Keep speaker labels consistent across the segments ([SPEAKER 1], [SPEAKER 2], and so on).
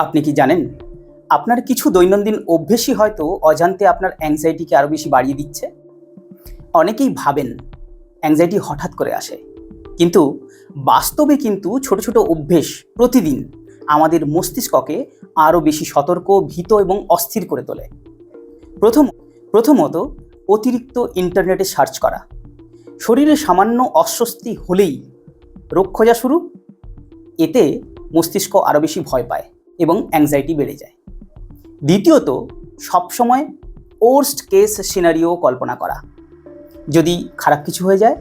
[SPEAKER 1] আপনি কি জানেন আপনার কিছু দৈনন্দিন অভ্যেসই হয়তো অজান্তে আপনার অ্যাংজাইটিকে আরও বেশি বাড়িয়ে দিচ্ছে? অনেকেই ভাবেন অ্যাংজাইটি হঠাৎ করে আসে, কিন্তু বাস্তবে কিন্তু ছোট ছোট অভ্যেস প্রতিদিন আমাদের মস্তিষ্ককে আরও বেশি সতর্ক, ভীত এবং অস্থির করে তোলে। প্রথমত, অতিরিক্ত ইন্টারনেটে সার্চ করা। শরীরে সামান্য অস্বস্তি হলেই রোগ খোঁজা শুরু। এতে মস্তিষ্ক আরও বেশি ভয় পায় এবং অ্যাংজাইটি বেড়ে যায়। দ্বিতীয়ত, সবসময় ওর্স্ট কেস সিনারিও কল্পনা করা। যদি খারাপ কিছু হয়ে যায়,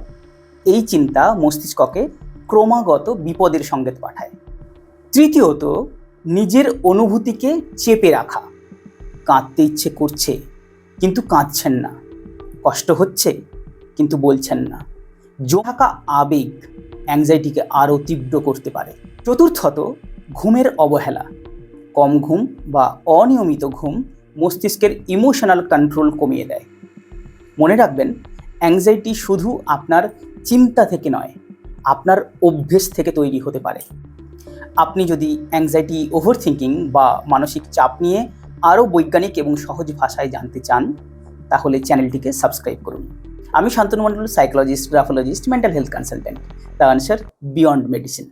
[SPEAKER 1] এই চিন্তা মস্তিষ্ককে ক্রমাগত বিপদের সংকেত পাঠায়। তৃতীয়ত, নিজের অনুভূতিকে চেপে রাখা। কাঁদতে ইচ্ছে করছে কিন্তু কাঁদছেন না, কষ্ট হচ্ছে কিন্তু বলছেন না। জমে থাকা আবেগ অ্যাংজাইটিকে আরও তীব্র করতে পারে। চতুর্থত, ঘুমের অবহেলা। কম ঘুম বা অনিয়মিত ঘুম মস্তিষ্কের ইমোশনাল কন্ট্রোল কমিয়ে দেয়। মনে রাখবেন, অ্যাংজাইটি শুধু আপনার চিন্তা থেকে নয়, আপনার অভ্যেস থেকে তৈরি হতে পারে। আপনি যদি অ্যাংজাইটি, ওভারথিঙ্কিং বা মানসিক চাপ নিয়ে আরও বৈজ্ঞানিক এবং সহজ ভাষায় জানতে চান, তাহলে চ্যানেলটিকে সাবস্ক্রাইব করুন। আমি Shantanu Mondal, psychologist, graphologist, mental health consultant. The answer beyond medicine.